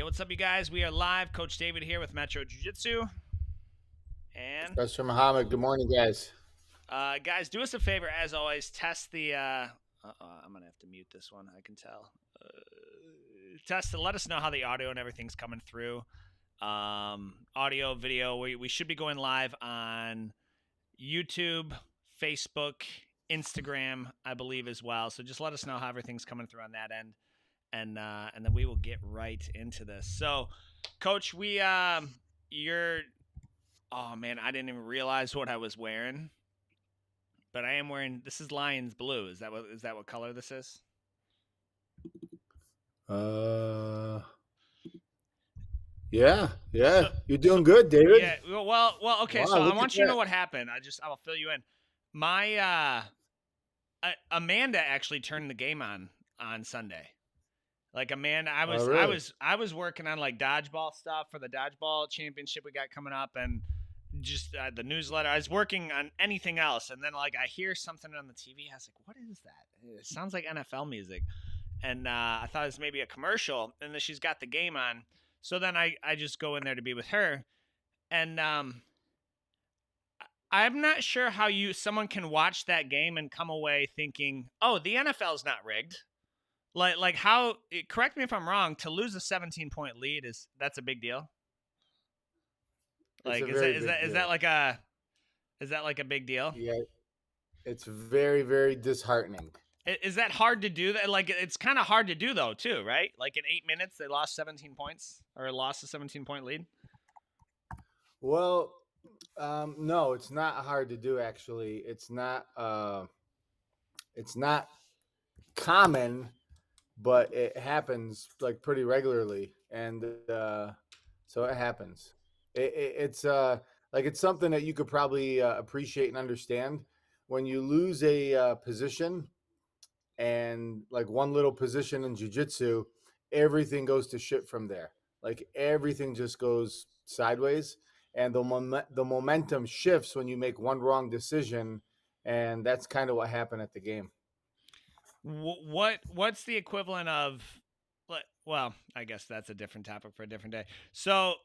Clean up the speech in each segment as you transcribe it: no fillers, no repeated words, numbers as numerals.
Yo, what's up, you guys? We are live. Coach David here with Metro Jiu-Jitsu. And, Professor Muhammad, good morning, guys. guys, do us a favor, as always. Test the. I'm going to have to mute this one. I can tell. Test it. Let us know how the audio and everything's coming through. Audio, video. We should be going live on YouTube, Facebook, Instagram, I believe, as well. So just let us know how everything's coming through on that end. And then we will get right into this. So, Coach, you're. Oh man, I didn't even realize what I was wearing, but I am wearing. This is Lions blue. Is that what color this is? Uh, yeah, So, you're so doing good, David. yeah. Well. Okay. So Wow, I look at want you to know that. what happened. I'll fill you in. My Amanda actually turned the game on Sunday. Like Amanda, I Oh, was I really? was I was working on like dodgeball stuff for the dodgeball championship we got coming up, and just the newsletter. I was working on anything else, and then like I hear something on the TV. I was like, "What is that?" It sounds like NFL music, and I thought it was maybe a commercial. And then she's got the game on, so then I just go in there to be with her, and I'm not sure how someone can watch that game and come away thinking, "Oh, the NFL's not rigged." Like how? Correct me if I'm wrong. To lose a 17-point lead that's a big deal. It's Like a very is big that is deal. that like a big deal? Yeah, it's very, very disheartening. Is that hard to do? That like it's kind of hard to do though too, right? Like in 8 minutes they lost 17 points or lost a 17-point lead. Well, no, it's not hard to do. Actually, it's not common, but it happens like pretty regularly, and so it happens. It's like it's something that you could probably appreciate and understand when you lose a position and like one little position in jujitsu, everything goes to shit from there. Like everything just goes sideways, and the momentum shifts when you make one wrong decision, and that's kind of what happened at the game. What's the equivalent of? Well, I guess that's a different topic for a different day. So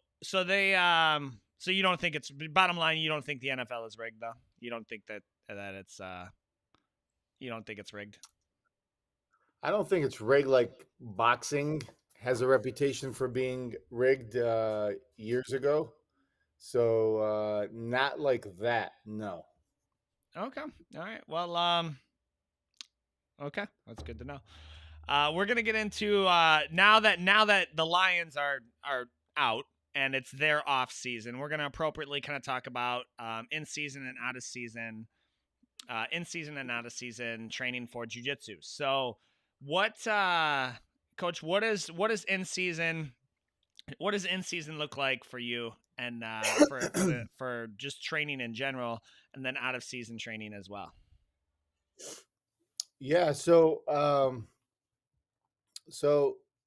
you don't think it's bottom line? You don't think the NFL is rigged though? You don't think that it's you don't think it's rigged? I don't think it's rigged like boxing has a reputation for being rigged years ago. So not like that. No. Okay, all right. Well, okay, that's good to know. We're gonna get into now that the Lions are out and it's their off season. We're gonna appropriately kind of talk about in season and out of season, out of season training for jujitsu. So, what, Coach? What is in season? What does in season look like for you? And for just training in general, and then out of season training as well. Yeah. So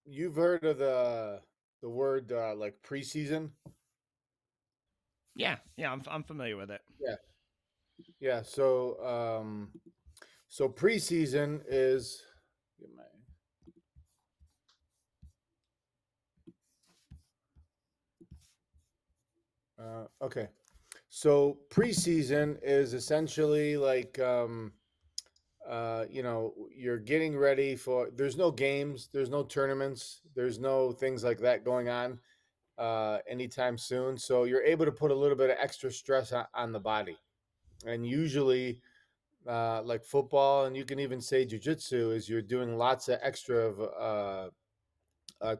you've heard of the word like preseason? Yeah, I'm familiar with it. Yeah. Yeah. So preseason is get my okay. So preseason is essentially like you're getting ready for. There's no games, there's no tournaments, there's no things like that going on anytime soon. So you're able to put a little bit of extra stress on the body, and usually like football, and you can even say jujitsu, is you're doing lots of extra of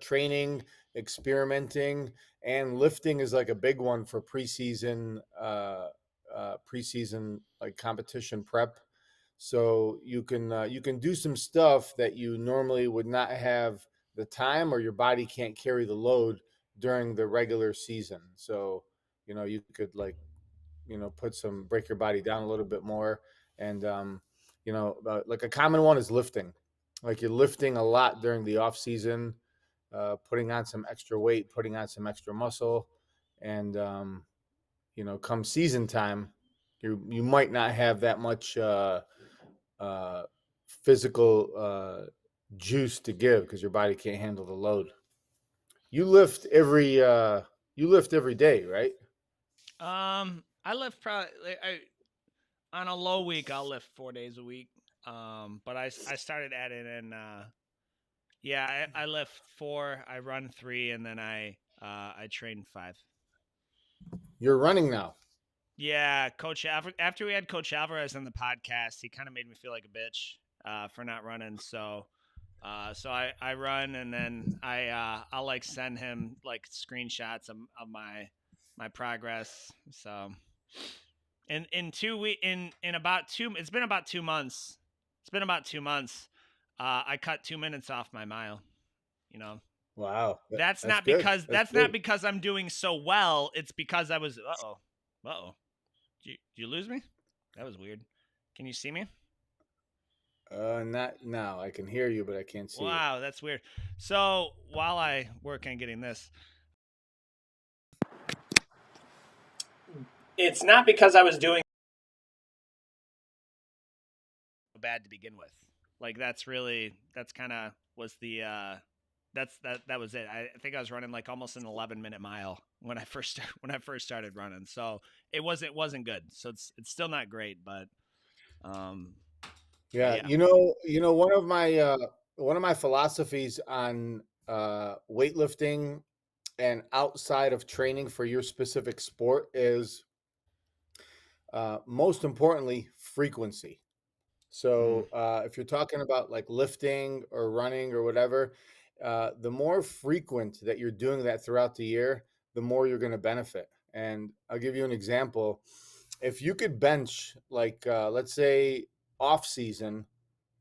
training, experimenting, and lifting is like a big one for preseason like competition prep. So you can do some stuff that you normally would not have the time, or your body can't carry the load during the regular season. So you could like put some break your body down a little bit more, and like a common one is lifting. Like you're lifting a lot during the off season, putting on some extra weight, putting on some extra muscle, and come season time, you might not have that much uh, physical juice to give because your body can't handle the load. You lift every day, right? I lift probably on a low week. I'll lift 4 days a week. But I started adding in. Yeah, I lift four. I run three, and then I train five. You're running now. Yeah, After we had Coach Alvarez on the podcast, he kind of made me feel like a bitch for not running. So I run, and then I'll like send him like screenshots of my progress. So in 2 week in about two it's been about 2 months. It's been about 2 months. I cut 2 minutes off my mile. You know, Wow, that's that's not good. because That's good. I'm doing so well. It's because I was uh oh. Did you lose me? That was weird. Can you see me? Not now. I can hear you, but I can't see you. Wow, that's weird. So while I work on getting this, it's not because I was doing bad to begin with. Like that's kind of was the that was it. I think I was running like almost an 11-minute mile when when I first started running. So it wasn't good. So it's still not great, um but Yeah, yeah. one of my philosophies on weightlifting and outside of training for your specific sport is most importantly frequency. Mm. So if you're talking about like lifting or running or whatever, the more frequent that you're doing that throughout the year, the more you're going to benefit. And I'll give you an example. If you could bench, like, let's say off season,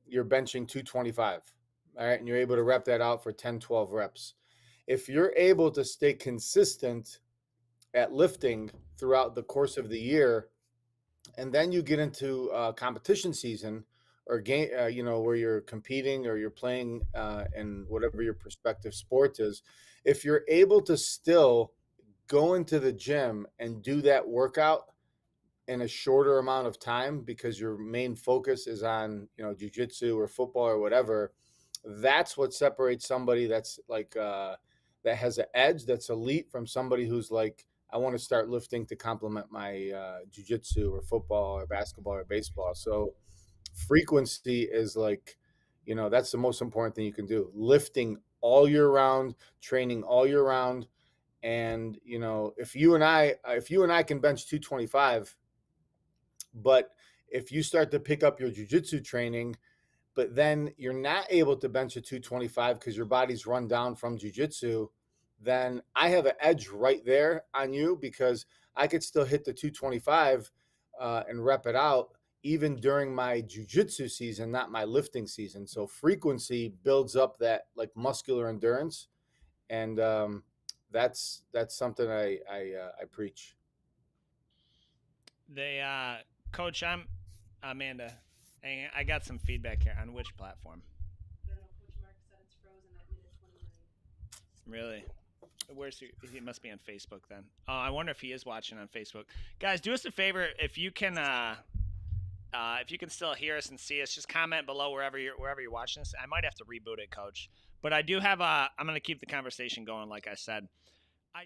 you're benching 225, all right, and you're able to rep that out for 10, 12 reps. If you're able to stay consistent at lifting throughout the course of the year, and then you get into competition season or game, where you're competing or you're playing in whatever your prospective sport is, if you're able to still go into the gym and do that workout in a shorter amount of time because your main focus is on jujitsu or football or whatever, that's what separates somebody that's like that has an edge, that's elite, from somebody who's like, I want to start lifting to complement my jujitsu or football or basketball or baseball. So frequency is like, that's the most important thing you can do. Lifting all year round, training all year round. And if you and I can bench 225, but if you start to pick up your jujitsu training, but then you're not able to bench a 225 because your body's run down from jujitsu, then I have an edge right there on you because I could still hit the 225 and rep it out even during my jujitsu season, not my lifting season. So frequency builds up that like muscular endurance, and that's something I preach. They coach, I'm Amanda. I got some feedback here on which platform. Really? Where's he must be on Facebook then. Oh, I wonder if he is watching on Facebook. Guys, do us a favor if you can still hear us and see us, just comment below wherever you're watching this. I might have to reboot it, coach. But I do have I'm going to keep the conversation going like I said. I